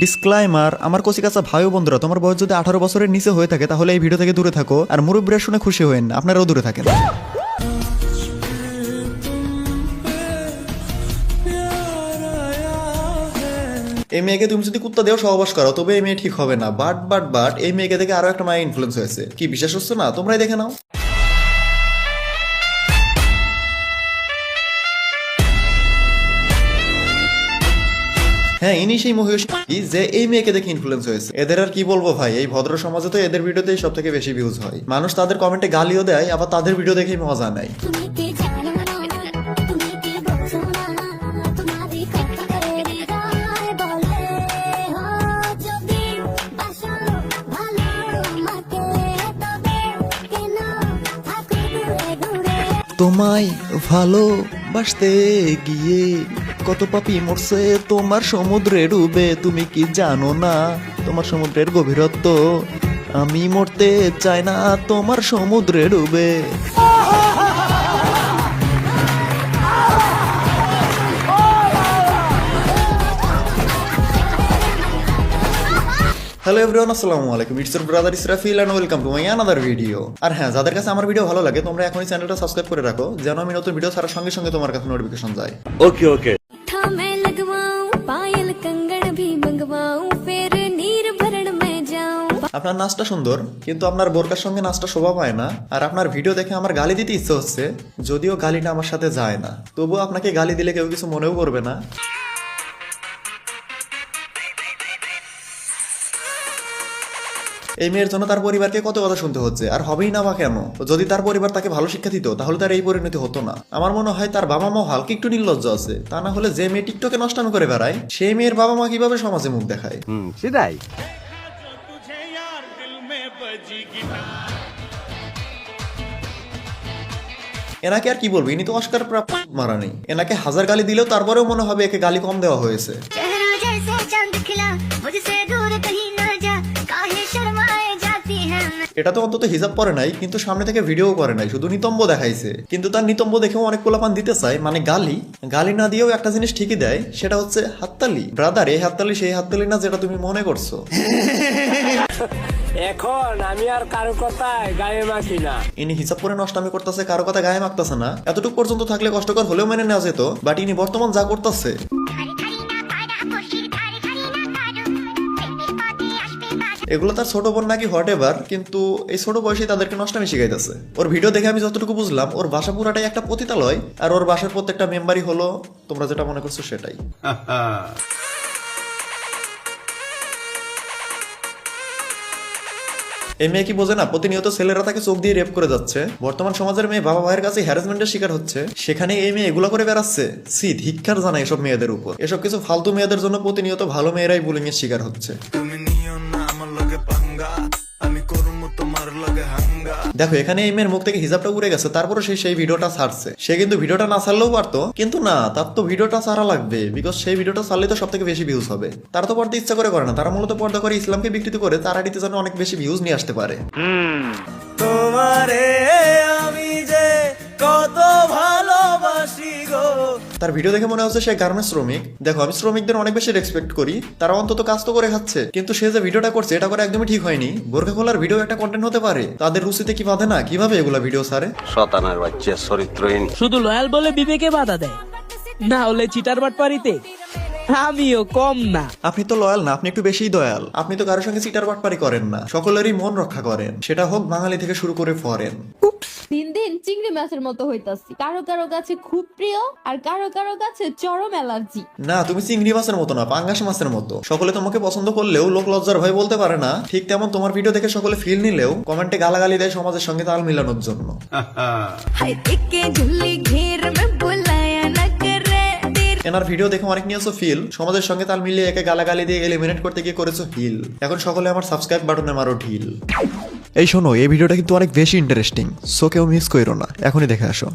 Disclaimer, আমার কচিকাচা ভাই ও বন্ধুরা, তোমার বয়স যদি 18 বছরের নিচে হয়ে থাকে তাহলে এই ভিডিও থেকে দূরে থাকো, আর মুরব্বীরা শুনে খুশি হয়েন, আপনারাও দূরে থাকেন। এই মেয়েকে তুমি যদি কুত্তা দেও সহবাস করো তবে এই মেয়ে ঠিক হবে না। বাট এই মেয়েকে দেখে আরো একটা মায়া ইনফ্লুয়েন্স হয়েছে। কি বিশ্বাস হচ্ছে না? তোমরাই দেখে নাও। হ্যাঁ, ইনি সেই মহিষী যে এই মেয়েকে দেখে ইনফ্লুয়েন্স হয়েছে। এদের আর কি বলবো ভাই, এই ভদ্র সমাজে তো এদের ভিডিওতেই সব থেকে বেশি ভিউজ হয়। মানুষ তাদের কমেন্টে গালিও দেয়, আবার তাদের ভিডিও দেখেই মজা নেয়। তোমায় ভালোবাসতে গিয়ে কত পাপি মরছে তোমার সমুদ্রে ডুবে, তুমি কি জানো না তোমার সমুদ্রের গভীরত্ব? আমি মরতে চাই না তোমার সমুদ্রে ডুবে। হ্যালো এভরিওয়ান, আসসালামু আলাইকুম। It's your brother Israfil and welcome to my another video. আর হ্যাঁ, যাদের কাছে আমার ভিডিও ভালো লাগে তোমরা এখনই চ্যানেলটা সাবস্ক্রাইব করে রাখো, যেন আমি নতুন ভিডিও ছাড়ার সঙ্গে সঙ্গে তোমার কাছে নোটিফিকেশন যায়। ওকে ওকে। আপনার নাচটা সুন্দর, কিন্তু আপনার বোরকার সঙ্গে নাচটা শোভা পায় না। আর আপনার ভিডিও দেখে আমার গালি দিতে ইচ্ছে হচ্ছে, যদিও গালিটা আমার সাথে যায় না। তবুও আপনাকে গালি দিলে কেউ কিছু মনেও করবে না। এই মেয়ের জন্য তার পরিবারকে কত কথা শুনতে হচ্ছে, আর হবেই না বা কেন? যদি তার পরিবার তাকে ভালো শিক্ষা দিত তাহলে তার এই পরিণতি হতো না। আমার মনে হয় তার বাবা মা হালকা একটু নির্লজ্জ আছে, তা না হলে যে মেয়ে টিকটকে নষ্টামি করে বেড়ায় সেই মেয়ের বাবা মা কিভাবে সমাজে মুখ দেখায়। সেটাই। এনাকে আর কি বলবো, ইনি তো অস্কার প্রাপ্ত মারা নেই। এনাকে হাজার গালি দিলেও তারপরেও মনে হবে একে গালি কম দেওয়া হয়েছে। এটা তো অন্তত হিজাব পরে নাই, কিন্তু সামনে থেকে ভিডিও করে নাই, শুধু নিতম্ব দেখাইছে। কিন্তু তার নিতম্ব দেখেও অনেক পোলাপান দিতে চায়, মানে গালি না দিয়েও একটা জিনিস ঠিকই দেয়, সেটা হচ্ছে হাততালি। ব্রাদার, এই হাততালি সেই হাততালি না যেটা তুমি মনে করছো। এখন আমি আর কারো কথায় গায়ে মাখি না। ইনি হিসাব করে নষ্টামি করতেছে, কারো কথা গায়ে মাখতেছে না। এতটুকু পর্যন্ত থাকলে কষ্টকর হলেও মেনে নেওয়া যেত, বাট ইনি বর্তমান যা করতেছে। এগুলো তার ছোট বোন নাকি হোয়াট এভার, কিন্তু এই ছোট বয়সে তাদেরকে নষ্টামি শিখাইতেছে। ওর ভিডিও দেখে আমি যতটুকু বুঝলাম, ওর বাসা পুরাটাই একটা পতিতালয়, আর ওর বাসার প্রত্যেকটা মেম্বারই হলো তোমরা যেটা মনে করছো সেটাই। এই মেয়ে কি বোঝে না প্রতিনিয়ত ছেলেরা তাকে চোখ দিয়ে রেপ করে যাচ্ছে? বর্তমান সমাজের মেয়ে বাবা ভাইয়ের কাছে হ্যারাসমেন্টের শিকার হচ্ছে, সেখানে এই মেয়ে এগুলা করে বেড়াচ্ছে। সি, ধিক্কার জানাই এসব মেয়েদের উপর। এসব কিছু ফালতু মেয়েদের জন্য প্রতিনিয়ত ভালো মেয়েরাই বুলিং এর শিকার হচ্ছে। দেখো, এখানে এই মেয়ের মুখ থেকে হিজাবটা উড়ে গেছে, তারপরে সেই ভিডিওটা ছাড়ছে। সে কিন্তু ভিডিওটা না ছাড়লেও পারতো, কিন্তু না, তার তো ভিডিওটা ছাড়া লাগবে, বিকজ সেই ভিডিওটা ছাড়লে তো সব থেকে বেশি ভিউজ হবে। তারা তো পর্দা ইচ্ছা করে করে না, তারা মূলত পর্দা করে ইসলামকে বিকৃত করে তার আইডিতে যেন অনেক বেশি ভিউজ নিয়ে আসতে পারে। তোমারে আমি যে কত ভালোবাসি গো। তার ভিডিও দেখে মনে হচ্ছে সে গার্মেন্টস শ্রমিক। দেখো, আমি শ্রমিকদের অনেক বেশি রেসপেক্ট করি, তারা অন্তত কাজ তো করে খাচ্ছে। কিন্তু সে যে ভিডিওটা করছে এটা করে একদমই ঠিক হয়নি। বোরকা খোলার ভিডিও একটা কন্টেন্ট হতে পারে, তাদের রুচিতে কি বাধে না? কিভাবে এগুলা ভিডিও ছাড়ে? শতানার বাচ্চা চরিত্রহীন। শুধু লয়াল বলে বিবেকে বাধা দেয়, না হলে চিটার বাটপারিতে আমিও কম না। আপনি তো লয়াল না, আপনি একটু বেশিই দয়াল। আপনি তো কারোর সঙ্গে চিটার বাটপারি করেন না, সকলেরই মন রক্ষা করেন, সেটা হোক বাঙালি থেকে শুরু করে ফরেন। দিন দিন চিংড়ি মাছের মতো হইতাছি, কারো কারো কাছে খুব প্রিয় আর কারো কারো কাছে চরম অ্যালার্জি। না, তুমি চিংড়ি মাছের মতো না, পাঙ্গাস মাছের মতো। সকলে তোমাকে পছন্দ করলেও লোক লজ্জার ভয় বলতে পারে না। ঠিক তেমন তোমার ভিডিও দেখে সকলে ফিল নিলেও কমেন্টে গালাগালি দেয় সমাজের সঙ্গে তাল মিলানোর জন্য। এনার ভিডিও দেখে অনেক নিয়েছো ফিল, সমাজের সঙ্গে তাল মিলিয়ে একে গালাগালি দিয়ে এলিমিনেট করতে গিয়ে করেছো হিল। এখন সকলে আমার সাবস্ক্রাইব বাটনে মারো ঢিল। এই শোনো, এই ভিডিওটা কিন্তু অনেক বেশি ইন্টারেস্টিং, সো কেউ মিস করো না, এখনই দেখে আসো।